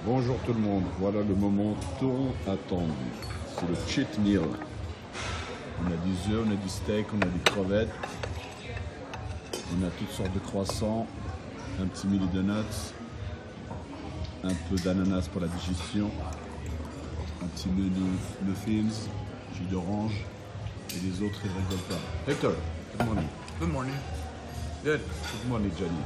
Bonjour tout le monde, voilà le moment tant attendu. C'est le cheat meal. On a des œufs, on a du steak, on a des crevettes. On a toutes sortes de croissants, un petit mini de nuts, un peu d'ananas pour la digestion, un petit menu muffins, jus d'orange et les autres ils rigolent pas. Hector, good morning. Good morning. Good. Good morning Johnny.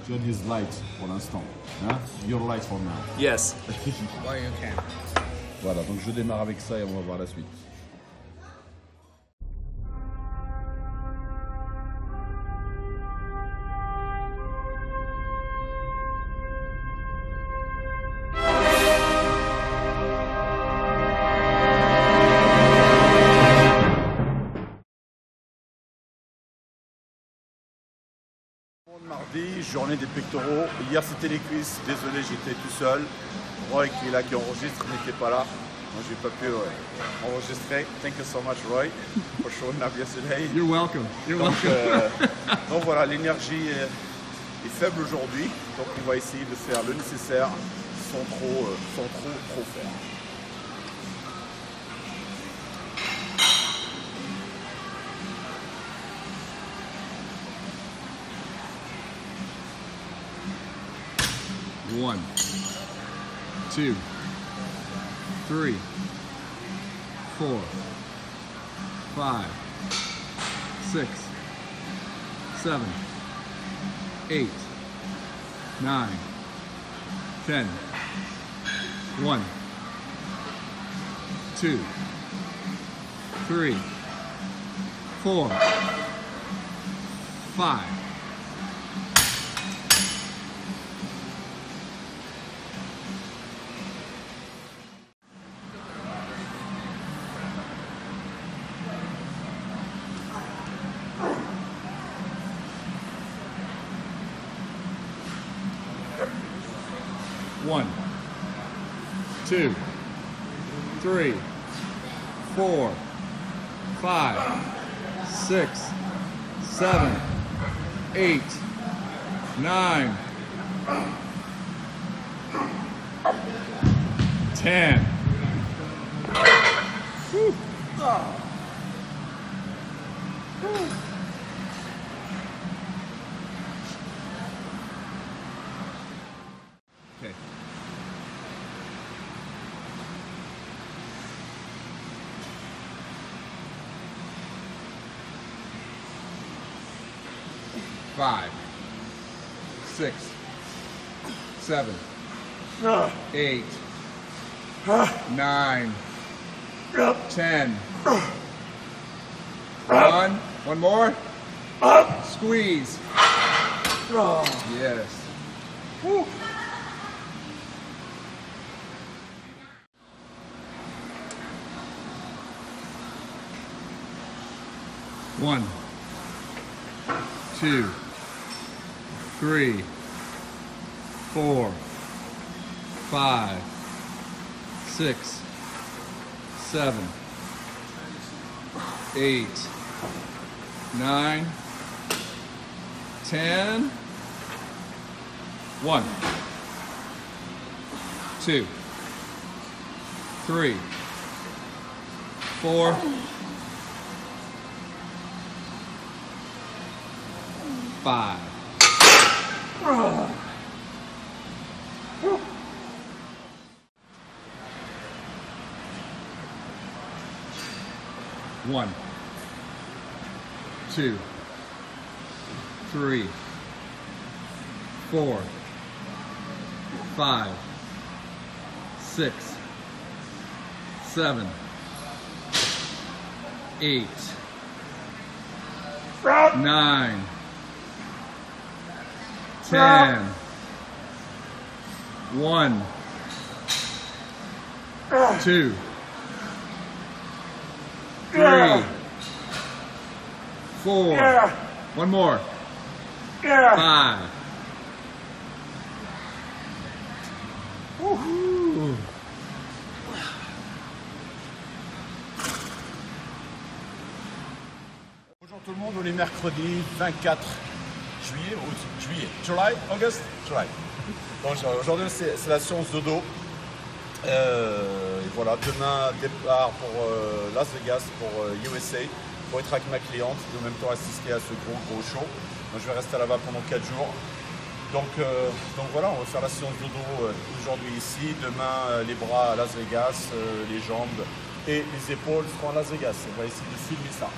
Johnny is light pour l'instant. Hein? You're light for now. Yes. Well, you can. Voilà, donc je démarre avec ça et on va voir la suite. Mardi, journée des pectoraux. Hier c'était les cuisses, désolé j'étais tout seul. Roy qui est là, qui enregistre, n'était pas là. Moi j'ai pas pu enregistrer. Thank you so much Roy for showing up yesterday. You're welcome. You're welcome. Donc voilà, l'énergie est faible aujourd'hui. Donc on va essayer de faire le nécessaire sans trop faire. One, two, three, four, five, six, seven, 8, 9, 10. 1, 2, 3, 4, 5. One, 2, 3, 4, 5, 6, 7, 8, 9, 10. Woo. Okay. Five, 6, 7, 8, 9, 10. One more. Squeeze. Yes. Woo. One, 2, 3, 4, 5, 6, 7, 8, 9, 10. 1, 2, 3, 4, 5. One, 2, 3, 4, 5, 6, 7, 8, 9, 10. 1, 2, 3, 4. One more. 5. Woohoo. Bonjour tout le monde, on est mercredi 24 juillet, août, juillet, July, August, July. Donc aujourd'hui c'est la séance de dos. Et voilà, demain départ pour Las Vegas, pour USA, pour être avec ma cliente, et en même temps assister à ce gros show. Donc je vais rester là-bas pendant 4 jours. Donc voilà, on va faire la séance de dos aujourd'hui ici, demain les bras à Las Vegas, les jambes et les épaules seront à Las Vegas. On va essayer de filmer ça.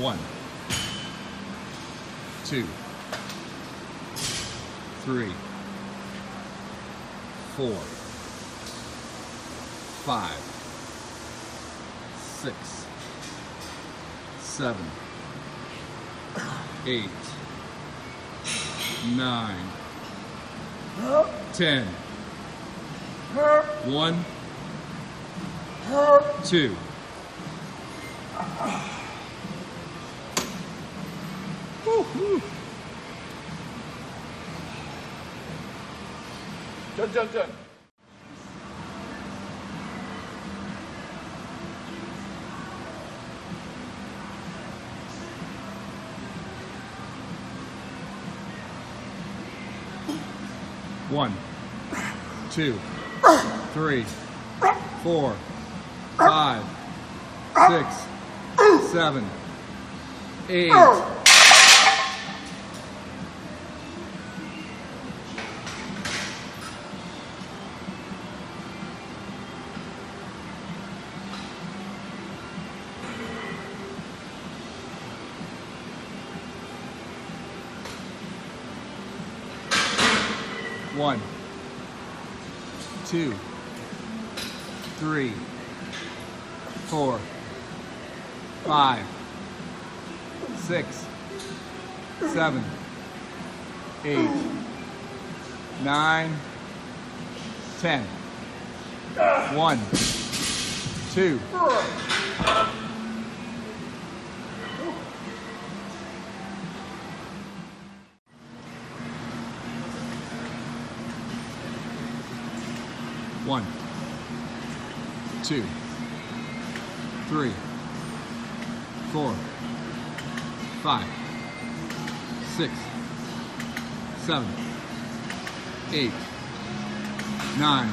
One, two, three, 4, 5, 6, 7, 8, 9, 10. 1, 2. Done. 1, 2, 3, 4, 5, 6, 7, 8. One, 2, 3, 4, 5, 6, 7, 8, 9, 10. 1, 2. One, 2, 3, 4, 5, 6, 7, 8, 9,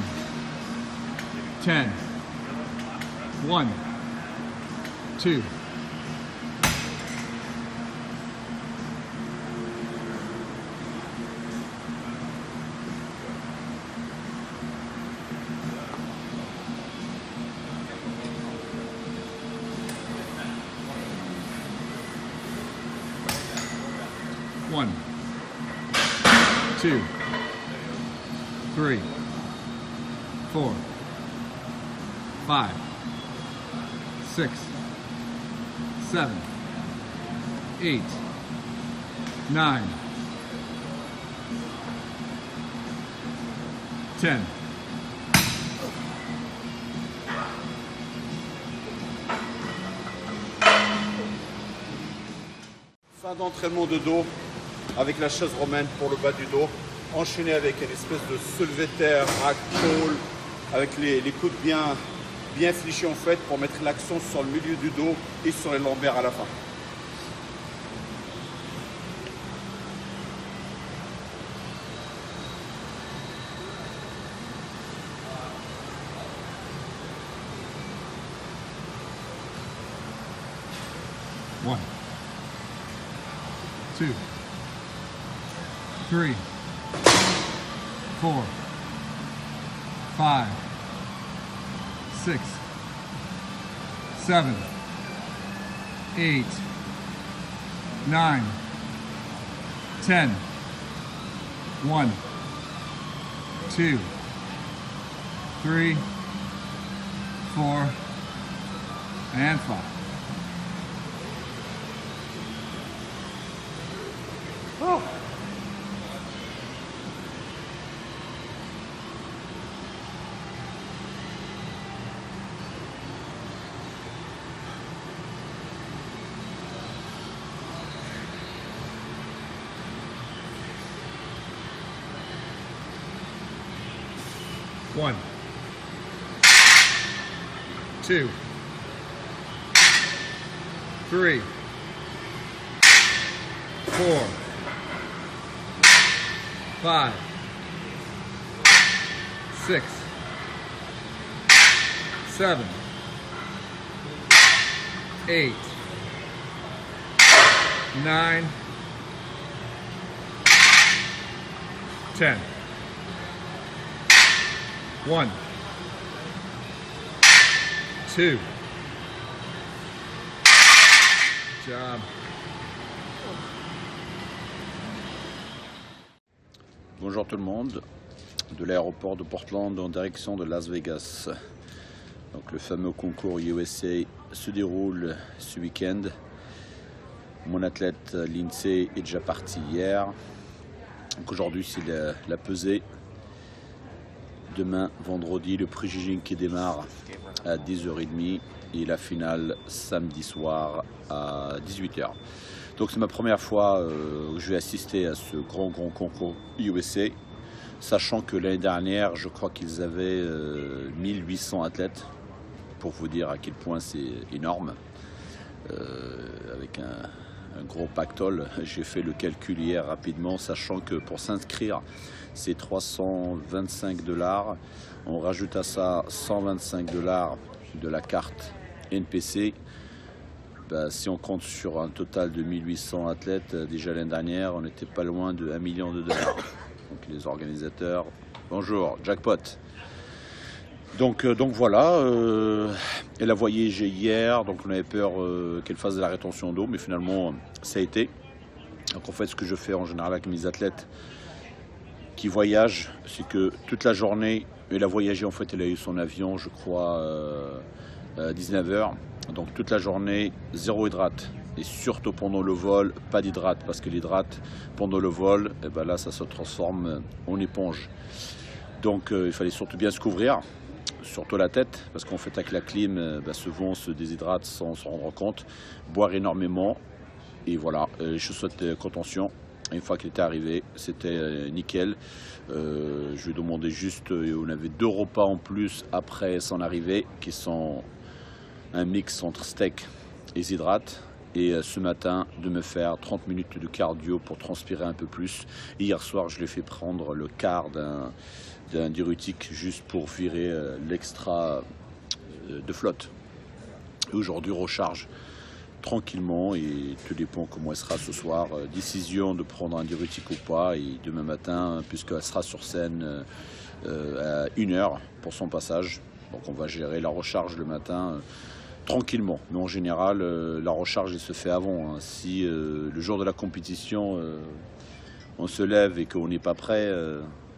10. 1, 2. One, 2, 3, 4, 5, 6, 7, 8, 9, 10. Fin d'entraînement de dos avec la chaise romaine pour le bas du dos, enchaîné avec une espèce de soulevé de terre, rack pull, avec les coudes bien fléchis en fait pour mettre l'accent sur le milieu du dos et sur les lombaires à la fin. One, 2, 3, 4, 5, 6, 7, 8, 9, 10. 1, 2, 3, 4, and 5. Oh. One, 2, 3, 4, 5, 6, 7, 8, 9, 10. 1, 2. Good job. Bonjour tout le monde, de l'aéroport de Portland en direction de Las Vegas. Donc le fameux concours USA se déroule ce week-end. Mon athlète Lindsay est déjà parti hier. Donc aujourd'hui c'est la pesée. Demain, vendredi, le pré-judging qui démarre à 10h30 et la finale samedi soir à 18h. Donc c'est ma première fois où je vais assister à ce grand concours USA, sachant que l'année dernière, je crois qu'ils avaient 1800 athlètes, pour vous dire à quel point c'est énorme. Avec un gros pactole, j'ai fait le calcul hier rapidement, sachant que pour s'inscrire, c'est 325 $. On rajoute à ça 125 $ de la carte NPC. Ben, si on compte sur un total de 1800 athlètes, déjà l'année dernière, on n'était pas loin de 1 million $. Donc les organisateurs, bonjour, jackpot. Donc voilà, elle a voyagé hier, donc on avait peur qu'elle fasse de la rétention d'eau, mais finalement ça a été. Donc en fait, ce que je fais en général avec mes athlètes qui voyagent, c'est que toute la journée, elle a voyagé, en fait elle a eu son avion, je crois, à 19h. Donc toute la journée, zéro hydrate. Et surtout pendant le vol, pas d'hydrate, parce que l'hydrate, pendant le vol, eh ben là ça se transforme en éponge. Donc il fallait surtout bien se couvrir, surtout la tête, parce qu'en fait avec la clim, souvent on se déshydrate sans se rendre compte. Boire énormément, et voilà, les chaussettes de contention. Une fois qu'il était arrivé, c'était nickel. Je lui ai demandé juste, on avait 2 repas en plus après son arrivée, qui sont un mix entre steak et hydrate. Et ce matin, de me faire 30 minutes de cardio pour transpirer un peu plus. Et hier soir, je lui ai fait prendre le quart d'un diurétique juste pour virer l'extra de flotte. Et aujourd'hui, recharge tranquillement, et tout dépend comment elle sera ce soir. Décision de prendre un diurétique ou pas, et demain matin, puisqu'elle sera sur scène à 1h pour son passage. Donc on va gérer la recharge le matin tranquillement. Mais en général, la recharge elle se fait avant. Hein. Si le jour de la compétition, on se lève et qu'on n'est pas prêt,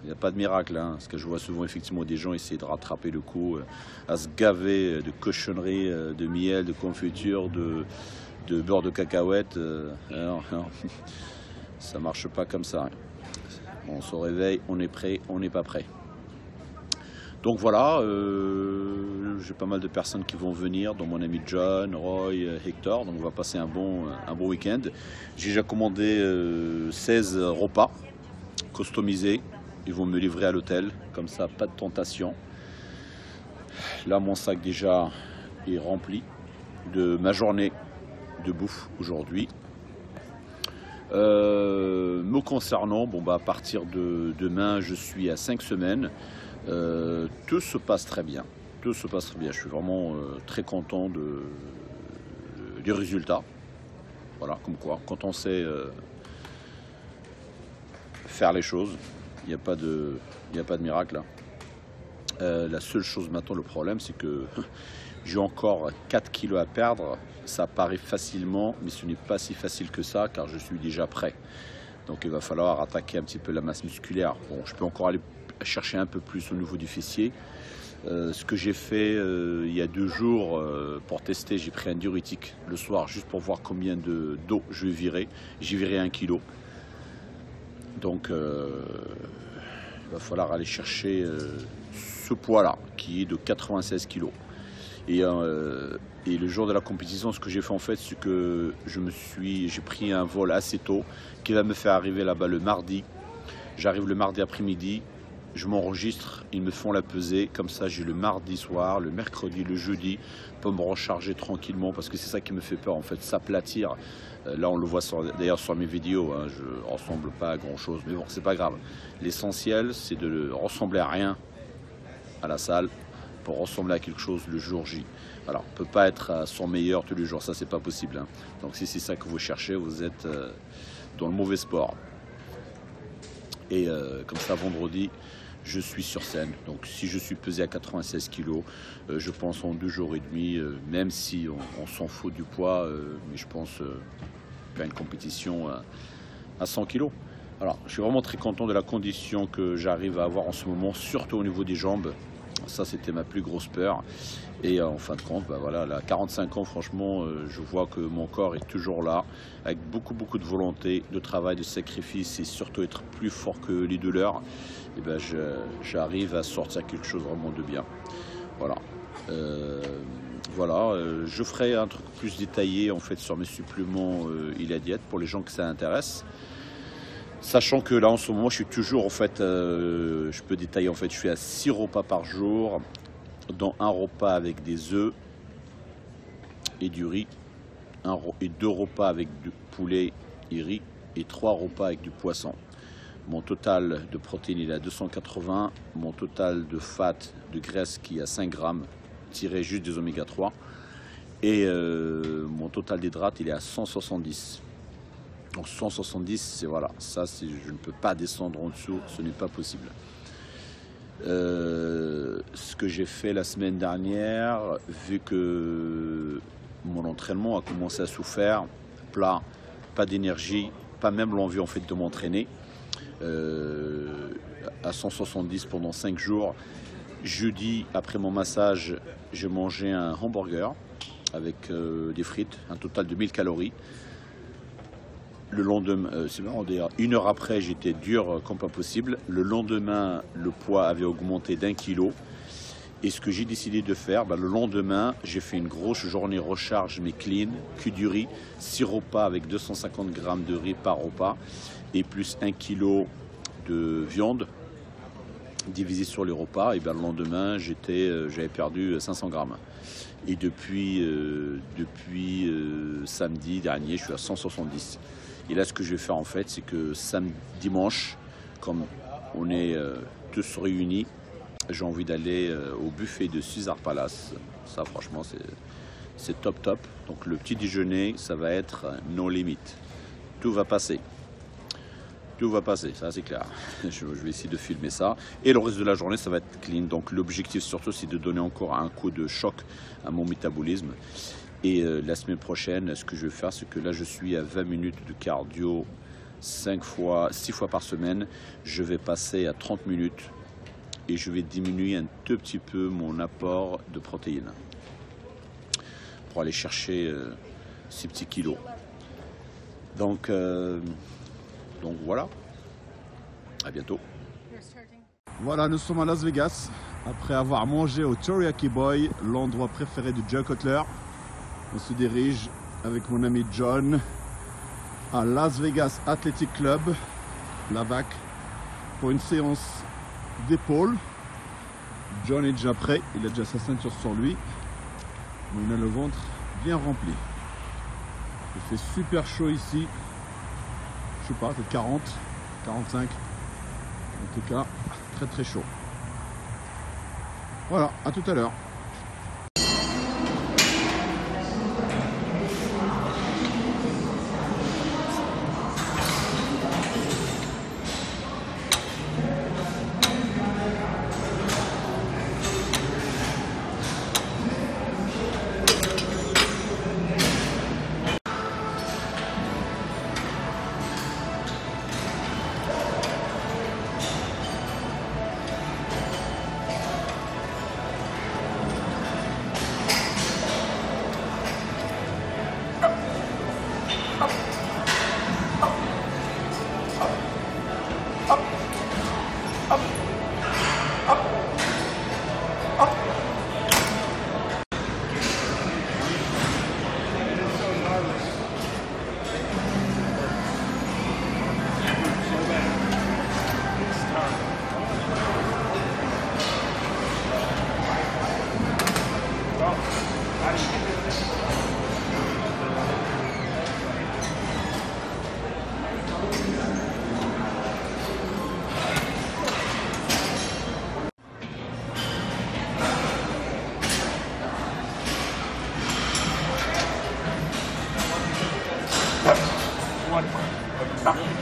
il n'y a pas de miracle, hein, parce que je vois souvent effectivement des gens essayer de rattraper le coup, à se gaver de cochonneries, de miel, de confiture, de beurre de cacahuète. Alors, ça marche pas comme ça. On se réveille, on est prêt, on n'est pas prêt. Donc voilà, j'ai pas mal de personnes qui vont venir, dont mon ami John, Roy, Hector. Donc on va passer un bon week-end. J'ai déjà commandé 16 repas customisés. Ils vont me livrer à l'hôtel, comme ça, pas de tentation. Là, mon sac déjà est rempli de ma journée de bouffe aujourd'hui. Me concernant, à partir de demain, je suis à 5 semaines. Tout se passe très bien. Tout se passe très bien. Je suis vraiment très content du résultat. Voilà, comme quoi, quand on sait faire les choses, il n'y a pas de miracle. Hein. La seule chose maintenant, le problème, c'est que j'ai encore 4 kilos à perdre. Ça paraît facilement, mais ce n'est pas si facile que ça, car je suis déjà prêt. Donc il va falloir attaquer un petit peu la masse musculaire. Bon, je peux encore aller chercher un peu plus au niveau du fessier. Ce que j'ai fait il y a 2 jours pour tester, j'ai pris un diurétique le soir juste pour voir combien d'eau je vais virer. J'ai viré 1 kilo. Donc il va falloir aller chercher ce poids-là, qui est de 96 kg. Et le jour de la compétition, ce que j'ai fait en fait, c'est que j'ai pris un vol assez tôt, qui va me faire arriver là-bas le mardi. J'arrive le mardi après-midi, je m'enregistre, ils me font la pesée, comme ça j'ai le mardi soir, le mercredi, le jeudi, pour me recharger tranquillement, parce que c'est ça qui me fait peur en fait, s'aplatir. Là on le voit d'ailleurs sur mes vidéos, hein, je ne ressemble pas à grand chose, mais bon c'est pas grave. L'essentiel c'est de ressembler à rien à la salle, pour ressembler à quelque chose le jour J. Alors on ne peut pas être à son meilleur tous les jours, ça c'est pas possible. Hein. Donc si c'est ça que vous cherchez, vous êtes dans le mauvais sport. Et comme ça vendredi, je suis sur scène. Donc si je suis pesé à 96 kg, je pense en 2 jours et demi, même si on s'en fout du poids, mais je pense faire une compétition à 100 kg. Alors je suis vraiment très content de la condition que j'arrive à avoir en ce moment, surtout au niveau des jambes. Ça c'était ma plus grosse peur. Et en fin de compte, bah voilà, à 45 ans, franchement, je vois que mon corps est toujours là, avec beaucoup de volonté, de travail, de sacrifice et surtout être plus fort que les douleurs. Et ben j'arrive à sortir quelque chose vraiment de bien. Voilà. Je ferai un truc plus détaillé en fait sur mes suppléments et la diète pour les gens que ça intéresse. Sachant que là en ce moment je suis toujours en fait, je peux détailler en fait, je suis à 6 repas par jour, dont un repas avec des œufs et du riz, et 2 repas avec du poulet et riz, et 3 repas avec du poisson. Mon total de protéines il est à 280, mon total de fat, de graisse qui est à 5 grammes, tiré juste des oméga 3, et mon total d'hydrates il est à 170. Donc 170, c'est voilà, ça je ne peux pas descendre en dessous, ce n'est pas possible. Ce que j'ai fait la semaine dernière, vu que mon entraînement a commencé à souffrir, plat, pas d'énergie, pas même l'envie en fait de m'entraîner, à 170 pendant 5 jours. Jeudi, après mon massage, j'ai mangé un hamburger avec des frites, un total de 1000 calories. Le lendemain, c'est marrant d'ailleurs, 1 heure après, j'étais dur comme pas possible. Le lendemain, le poids avait augmenté d'1 kilo. Et ce que j'ai décidé de faire, le lendemain, j'ai fait une grosse journée recharge, mais clean, que du riz, 6 repas avec 250 grammes de riz par repas, et plus 1 kilo de viande divisé sur les repas. Et le lendemain, j'avais perdu 500 grammes. Et depuis samedi dernier, je suis à 170. Et là, ce que je vais faire en fait, c'est que dimanche, comme on est tous réunis, j'ai envie d'aller au buffet de Caesar Palace. Ça, franchement, c'est top. Donc, le petit déjeuner, ça va être no limit. Tout va passer. Tout va passer, ça c'est clair. Je vais essayer de filmer ça. Et le reste de la journée, ça va être clean. Donc, l'objectif surtout, c'est de donner encore un coup de choc à mon métabolisme. Et la semaine prochaine, ce que je vais faire, c'est que là, je suis à 20 minutes de cardio 6 fois par semaine. Je vais passer à 30 minutes et je vais diminuer un tout petit peu mon apport de protéines pour aller chercher ces petits kilos. Donc voilà, à bientôt. Voilà, nous sommes à Las Vegas, après avoir mangé au Teriyaki Boy, l'endroit préféré de Joe Cutler. On se dirige avec mon ami John à Las Vegas Athletic Club, la VAC, pour une séance d'épaule. John est déjà prêt, il a déjà sa ceinture sur lui. On a le ventre bien rempli. Il fait super chaud ici. Je sais pas, peut-être 40, 45. En tout cas, très chaud. Voilà, à tout à l'heure.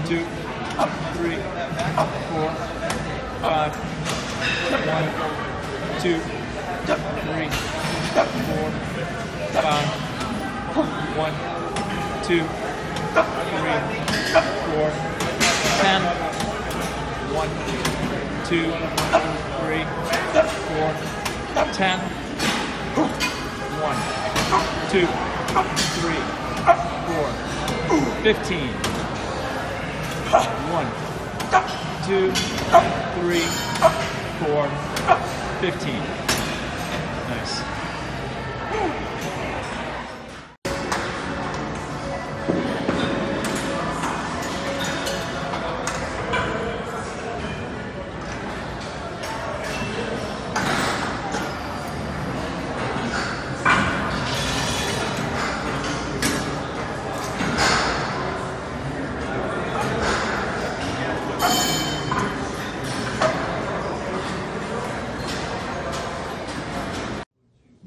2, 3, 4, 5. 1, 2, 3, 4, 5. 1, 2, 3, 4, 10. 1, 2, 3, 4, 10. 1, 2, 3, 4, 15. 1, 2, 3, 4, 15. Nice.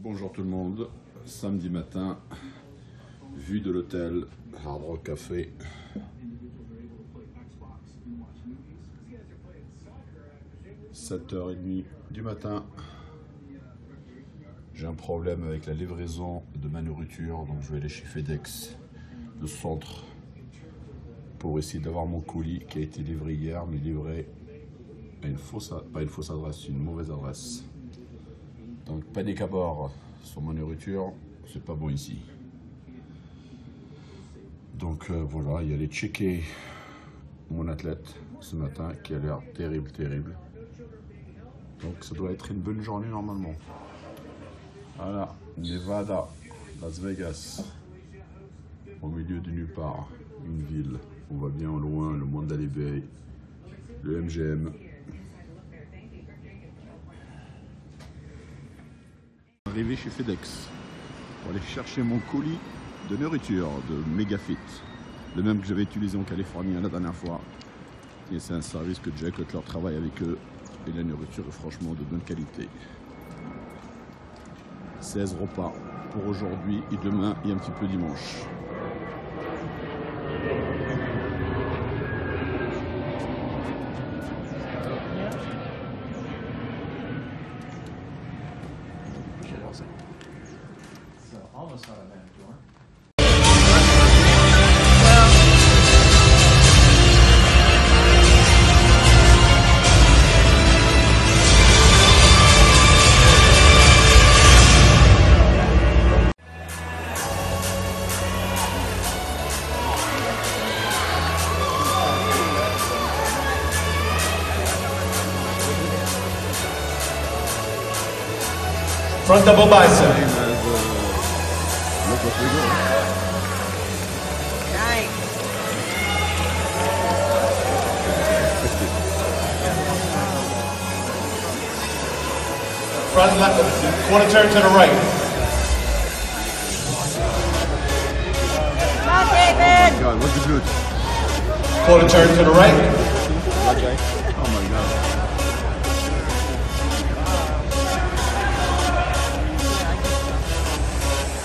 Bonjour tout le monde, samedi matin, vue de l'hôtel Hard Rock Café. « 7h30 du matin. J'ai un problème avec la livraison de ma nourriture, donc je vais aller chez FedEx, le centre, pour essayer d'avoir mon colis qui a été livré hier, mais livré à une fausse, pas une fausse adresse, une mauvaise adresse. Donc panique à bord sur ma nourriture, c'est pas bon ici. Donc voilà, il y a les checker mon athlète ce matin qui a l'air terrible, terrible. Donc ça doit être une bonne journée normalement. Voilà, Nevada, Las Vegas, au milieu de nulle part, une ville. On voit bien au loin le Mandalay Bay, le MGM. Arrivé chez FedEx pour aller chercher mon colis de nourriture de Megafit, le même que j'avais utilisé en Californie la dernière fois. Et c'est un service que Jay Cutler travaille avec eux et la nourriture est franchement de bonne qualité. 16 repas pour aujourd'hui et demain et un petit peu dimanche. Front double bicep. Front left, quarter turn to the right. Come on, David! God, what's the good? Quarter turn to the right. Oh my God.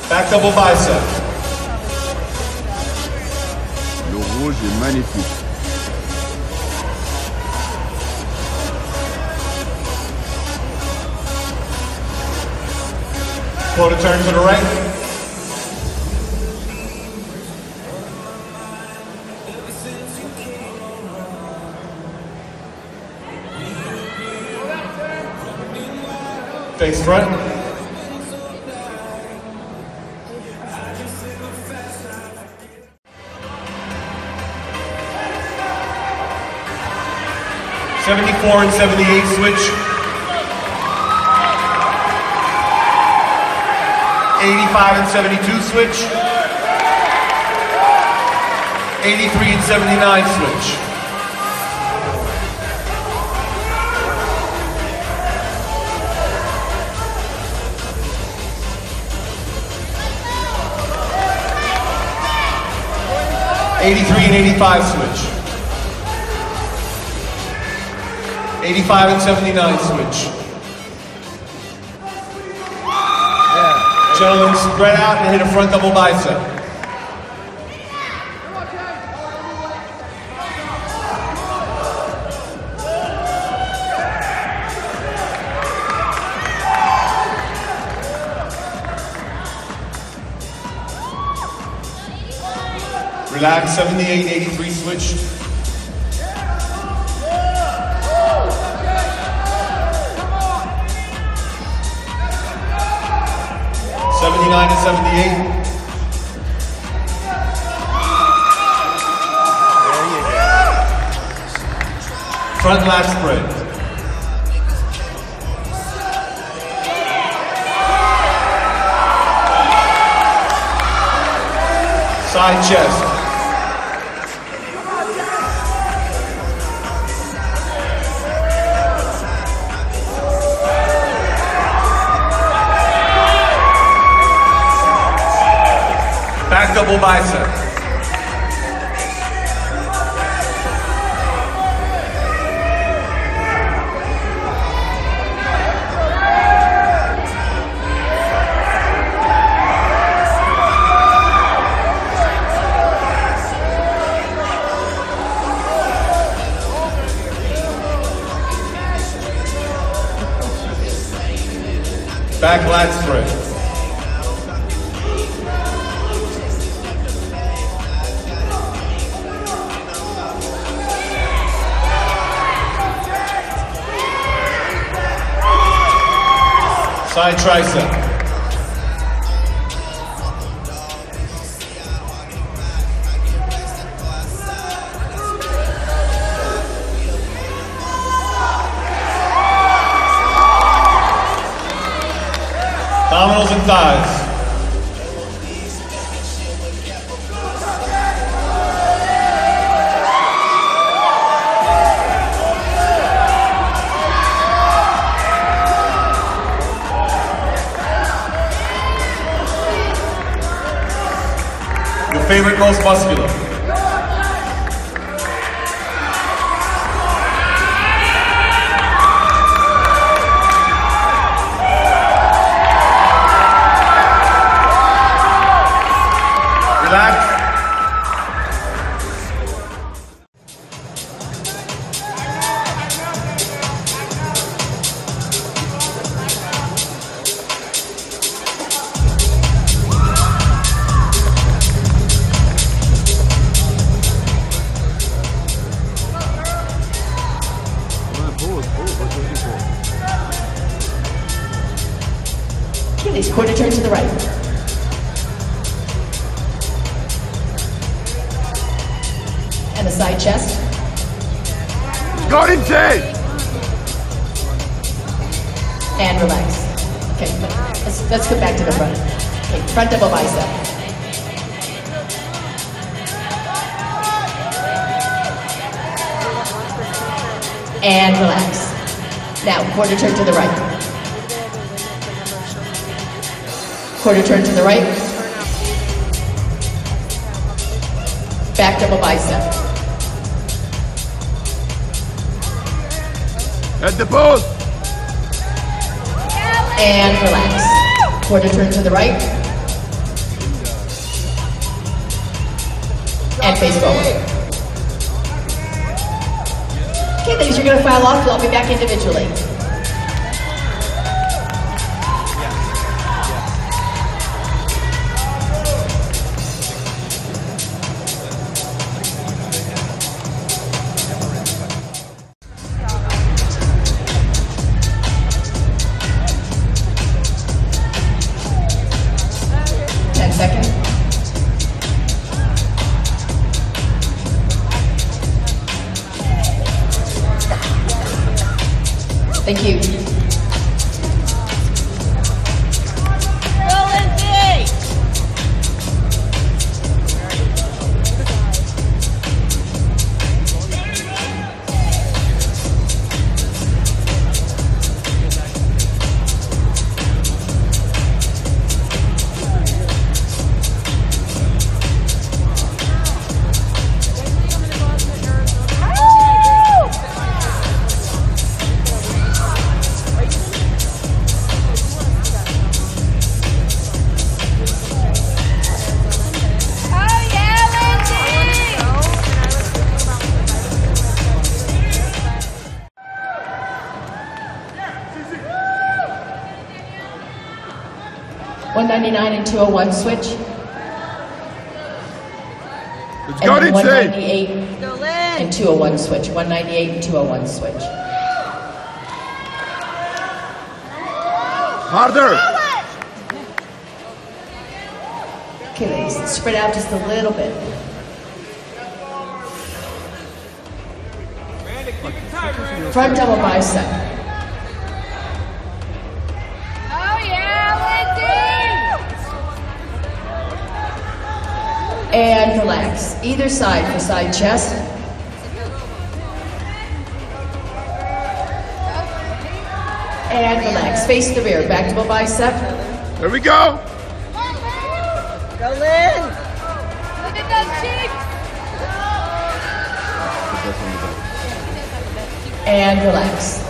Back double bicep. Le rouge est magnifique. Quarter turn to the right. Face front. '74 and '78 switch. 85 and 72 switch. 83 and 79 switch. '83 and 85 switch. 85 and 79 switch. Gentlemen, spread out and hit a front double bicep. Relax, 78-83 switch. $79 and 78. Front lat spread. Side chest. Back double bicep. Back lat spread. Side tricep. Abdominals and thighs. Your favorite most muscular. Relax. Achilles, quarter turn to the right. And the side chest. Got him, Jay! And relax. Okay, let's go back to the front. Okay, front double bicep. And relax. Now, quarter turn to the right. Quarter turn to the right. Back double bicep. At the post! And relax. Quarter turn to the right. And face forward. Okay, ladies, you're going to file off. I'll be back individually. Thank you. $199 and $201 switch. Let's And go, then Lindsay. 198 and 201 switch. 198 and 201 switch. Harder. Okay, ladies, spread out just a little bit. Front double bicep. Oh yeah, Lindsay! And relax. Either side for side chest. And relax. Face the rear. Back double bicep. There we go. Go, Lynn! Look at those cheeks! And relax.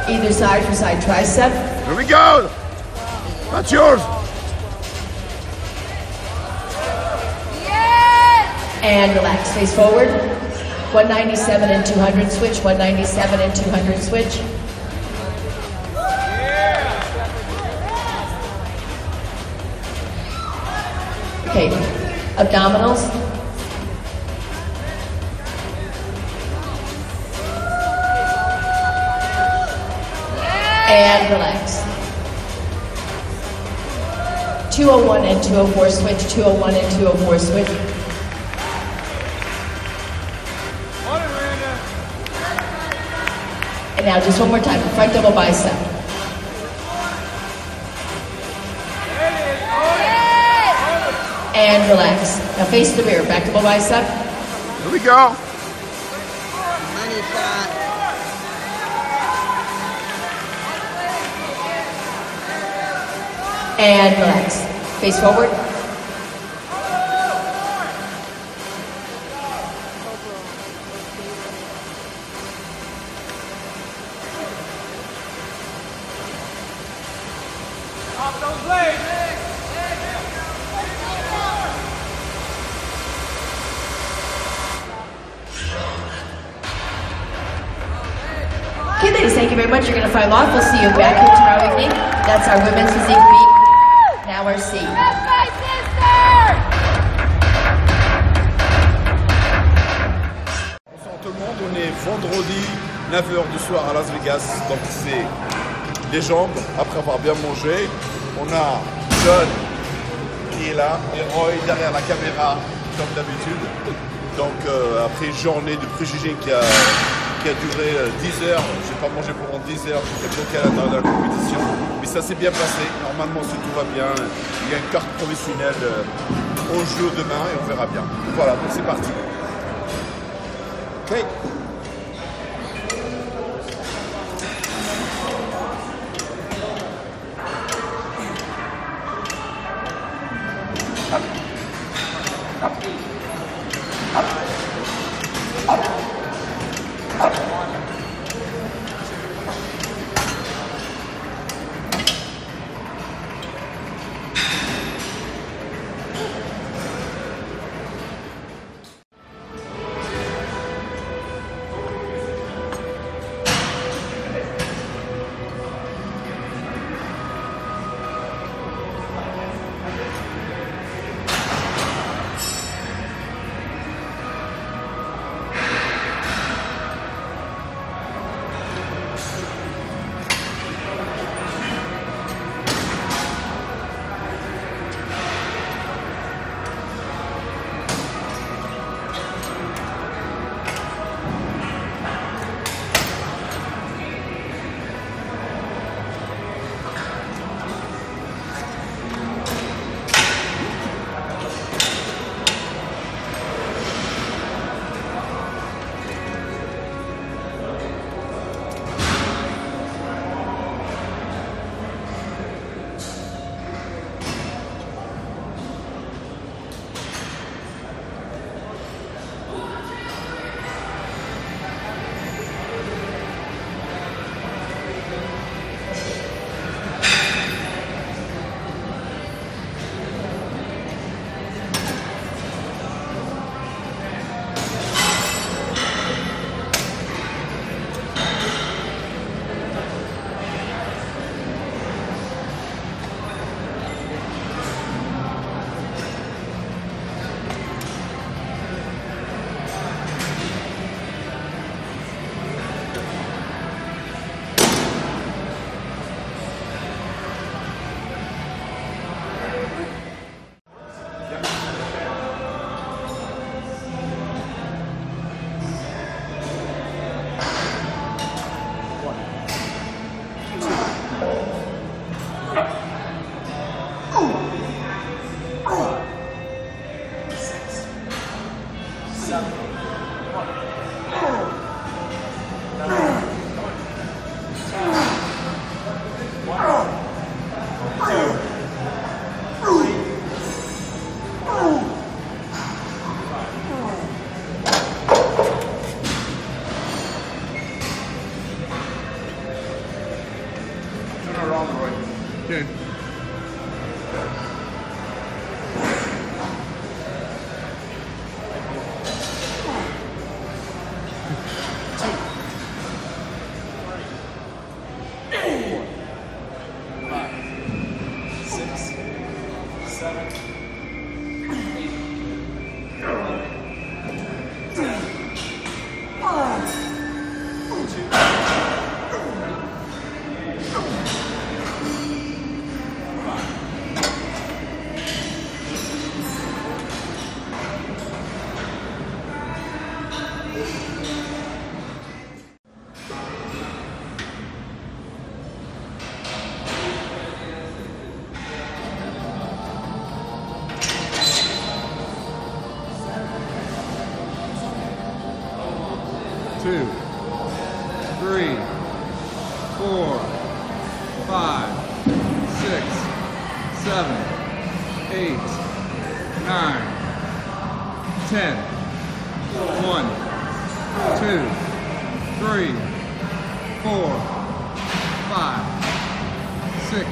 Either side for side tricep. There we go. That's yours. Yes! And relax. Face forward. 197 and 200 switch. 197 and 200 switch. Okay, abdominals. And relax. 201 and 204 switch, 201 and 204 switch. And now just one more time, front double bicep. And relax. Now face the rear, back double bicep. There we go. Money shot. And relax. Face forward. Off those legs. Okay, ladies, thank you very much. You're going to file off. We'll see you back here tomorrow evening. That's our women's physique meet. Now our C. That's my sister! Bonsoir tout le monde, on est vendredi 9h du soir à Las Vegas, donc c'est les jambes après avoir bien mangé. On a John qui est là et Roy derrière la caméra comme d'habitude. Donc après une journée de préjugés qui a duré 10 heures, j'ai pas mangé pendant 10 heures, j'étais bloqué à l'intérieur de la compétition. Mais ça s'est bien passé, normalement si tout va bien, il y a une carte professionnelle au jeu demain et on verra bien. Voilà, donc c'est parti. Ok. Okay. Two, 3, 4, 5, 6, 7, 8, 9, 10. 1, 2, 3, 4, 5, 6,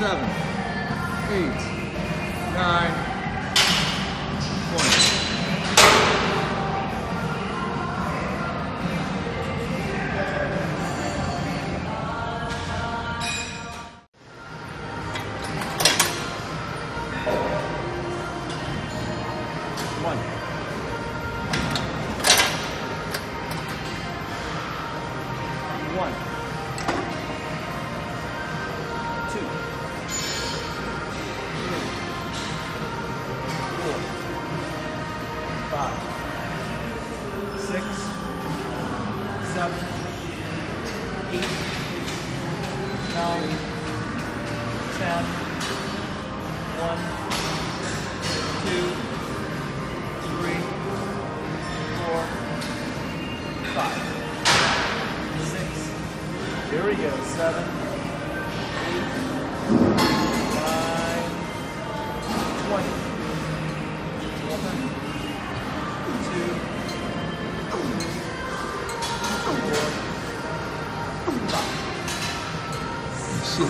7, 8, 9, 20. Here we go. 7, 8, 9, 20. 1, 2, 4, 5, 6,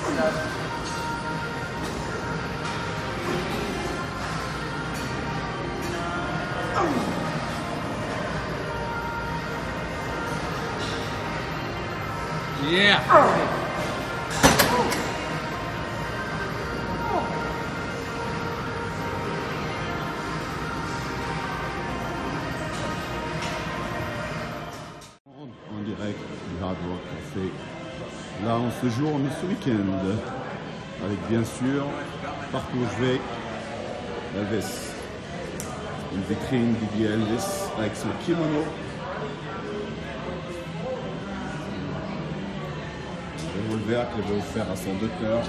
7. Yeah. En direct du Hard Rock Café. Là, en ce jour, on est ce week-end. Avec bien sûr, partout où je vais, Elvis. Une vitrine dédiée à Elvis avec son kimono. Le revolver qu'elle va offrir à son docteur.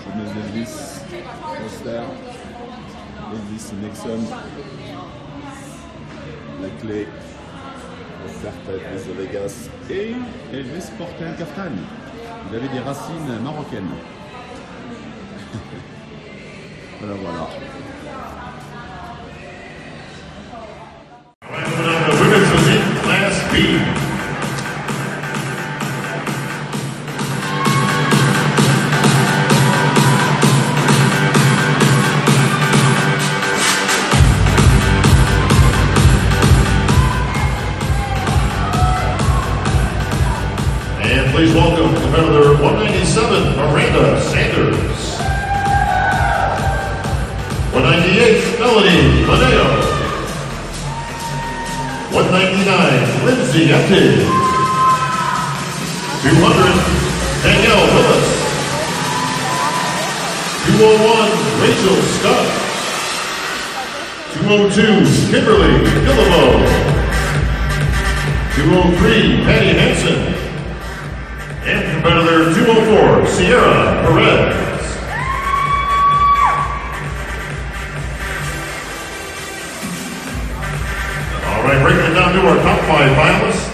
Chemise d'Elvis, poster, Elvis et Nixon. La clé offerte à Elvis de Vegas. Et Elvis portait un kaftan. Il avait des racines marocaines. Voilà, voilà. Women's Physique Class B. And please welcome competitor 197, Miranda Sanders. 198, Melanie Moneo. 199, Lindsay Epton. 200, Danielle Willis. 201, Rachel Scott. 202, Kimberly Guillemot. 203, Patty Hansen. And competitor 204, Sierra Perez. 5 finalists.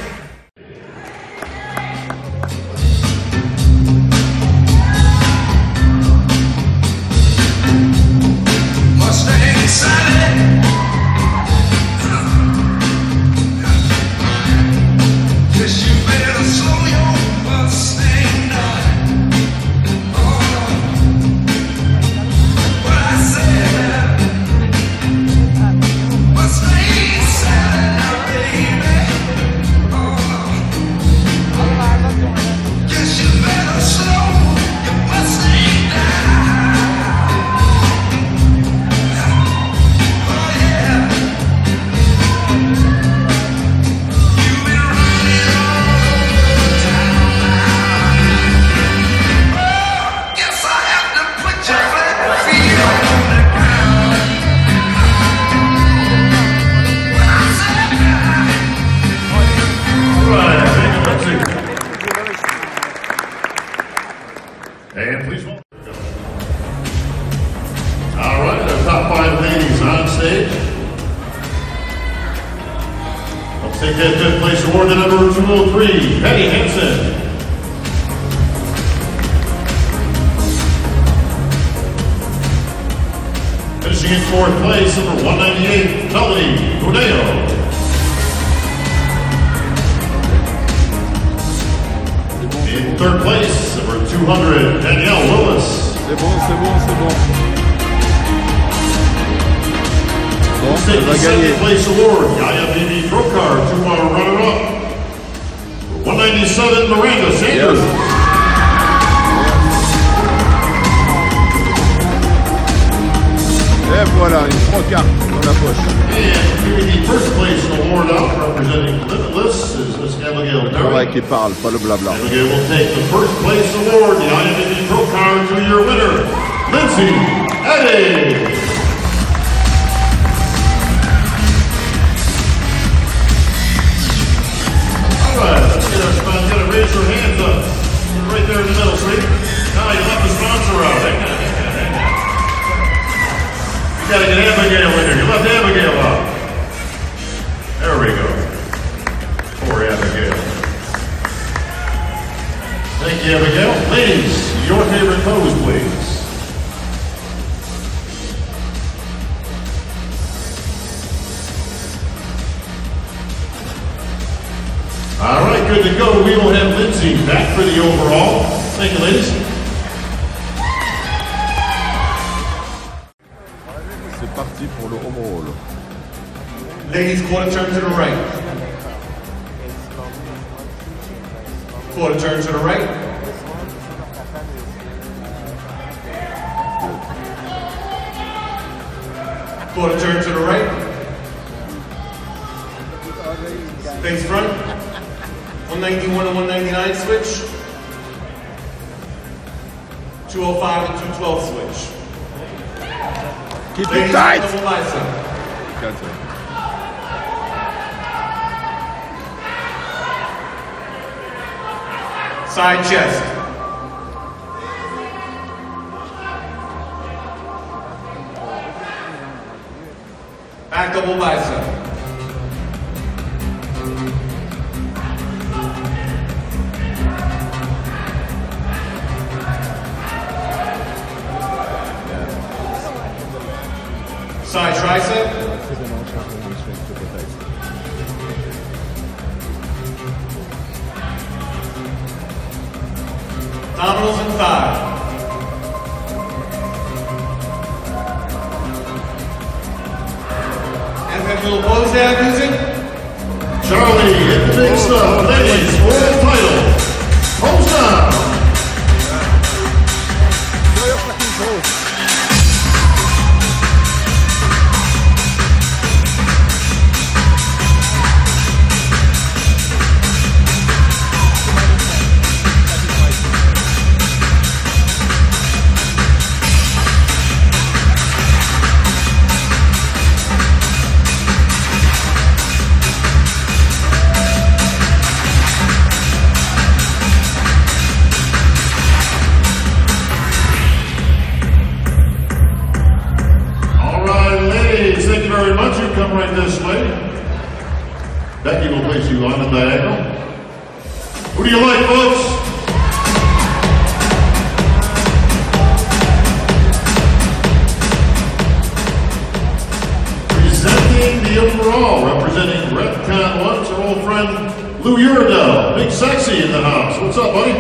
And please welcome. All right, our top 5 ladies on stage. Let's take that 5th place award to number 203, Patty Hansen. Finishing in 4th place, number 198, Melanie Cuneo. In 3rd place, number 200, Danielle Willis. C'est bon, c'est bon, c'est bon. Bon, Let's elle take va the gagner. 2nd place award, Yaya Bibi Brokar, to our runner-up. 197, Miranda Sanders. Et voilà, une 3 cartes dans la poche. And here the 1st place award out, representing Limitless, is Miss Abigail Le travail Derry. qui parle, pas le blabla. Abigail will take the 1st place award, the Yaya Bibi Brokar, to your winner, Lindsay Eddy. Let's get our sponsor. Gotta raise your hands up. Right there in the middle, sweetie. Now you left the sponsor out. Hang on. You gotta get Abigail in there. You left Abigail out. There we go. Poor Abigail. Thank you, Abigail. Ladies, your favorite pose, please. All right, good to go. We will have Lindsay back for the overall. Thank you, ladies. C'est parti pour le home roll. Ladies, quarter turn to the right. Quarter turn to the right. Quarter turn to the right. Face front. 191 and 199 switch. 205 and 212 switch. Keep it Ladies, tight! double bicep. Side chest. Back double bicep. Side tricep. Abdominals and thigh. And that little pose that I'm using. Charlie, hit the big stuff. Ladies, world title. Pose down. 32 on the diagonal. Who do you like, folks? Presenting the overall, representing Redcon 1, our old friend Lou Uridell. Big Sexy in the house. What's up, buddy?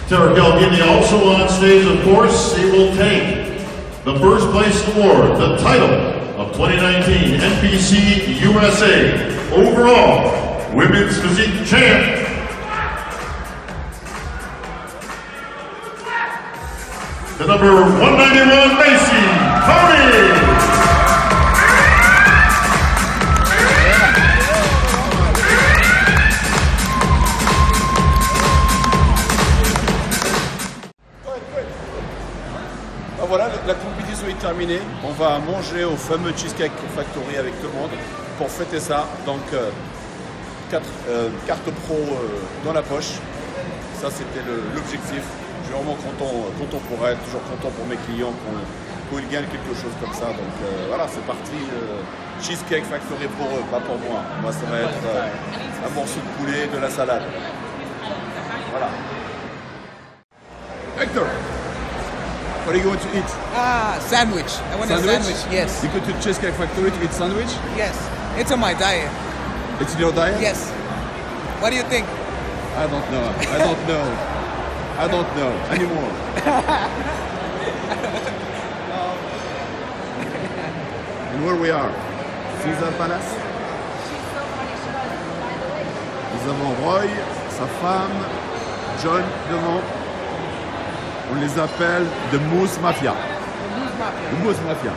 Tara Galgini also on stage, of course. He will take the first place award, the title of 2019 NPC USA Overall Women's Physique Champ. The number 191 Macy Tony. Voilà, la compétition est terminée. On va manger au fameux Cheesecake Factory avec tout le monde pour fêter ça. Donc, 4 cartes pro dans la poche. Ça, c'était l'objectif. Je suis vraiment content pour elle, toujours content pour mes clients quand ils gagnent quelque chose comme ça. Donc, voilà, c'est parti. Cheesecake Factory pour eux, pas pour moi. Moi, ça va être un morceau de poulet, de la salade. Voilà. Hector! What are you going to eat? Sandwich. I want a sandwich, yes. You go to Cheesecake Factory to eat sandwich? Yes. It's on my diet. It's in your diet? Yes. What do you think? I don't know. I don't know. I don't know anymore. And where we are? Caesar Palace? Nous avons Roy, sa femme, John devant. On les appelle The Moose Mafia. The Moose Mafia.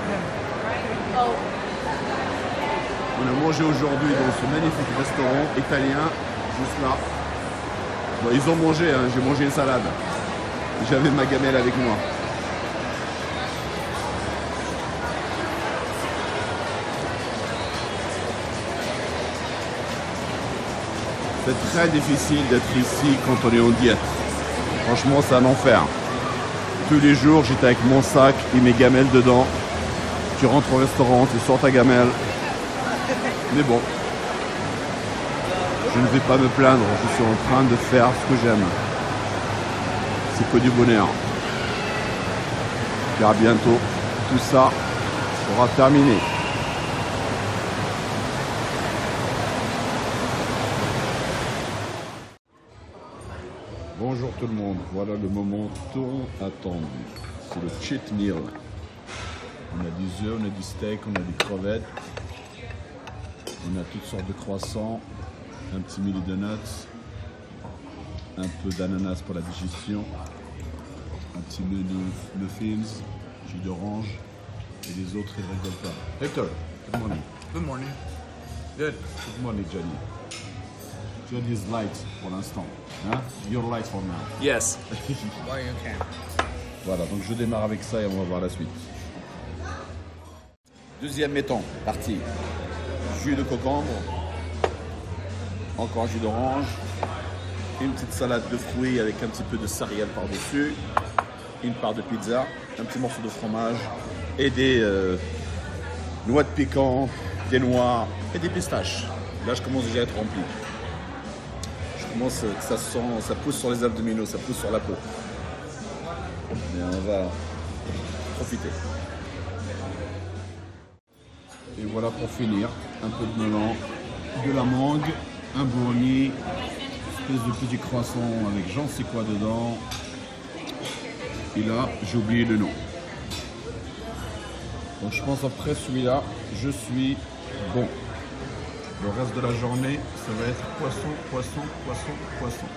On a mangé aujourd'hui dans ce magnifique restaurant italien, juste là. Bon, ils ont mangé, hein, j'ai mangé une salade. J'avais ma gamelle avec moi. C'est très difficile d'être ici quand on est en diète. Franchement, c'est un enfer. Tous les jours, j'étais avec mon sac et mes gamelles dedans. Tu rentres au restaurant, tu sors ta gamelle. Mais bon, je ne vais pas me plaindre. Je suis en train de faire ce que j'aime. C'est que du bonheur. Car bientôt, tout ça sera terminé. Bonjour tout le monde, voilà le moment tant attendu. C'est le cheat meal. On a des œufs, on a du steak, on a des crevettes. On a toutes sortes de croissants, un petit mili de nuts, un peu d'ananas pour la digestion, un petit menu muffins, jus d'orange et les autres ils rigolent pas. Hector, good morning. Good morning. Good. Good morning Johnny. Johnny is light pour l'instant. Hein? You're light for now. Yes. Why you can. Voilà, donc je démarre avec ça et on va voir la suite. Deuxième étang, parti. Jus de concombre, encore un jus d'orange, une petite salade de fruits avec un petit peu de céréales par-dessus, une part de pizza, un petit morceau de fromage et des noix de pécan, des noix et des pistaches. Là, je commence déjà à être rempli. Ça pousse sur les abdominaux, ça pousse sur la peau. Mais on va profiter. Et voilà pour finir, un peu de melon, de la mangue, un brownie, une espèce de petit croissant avec j'en sais quoi dedans. Et là, j'ai oublié le nom. Donc je pense après celui-là, je suis bon. Le reste de la journée, ça va être poisson, poisson, poisson, poisson.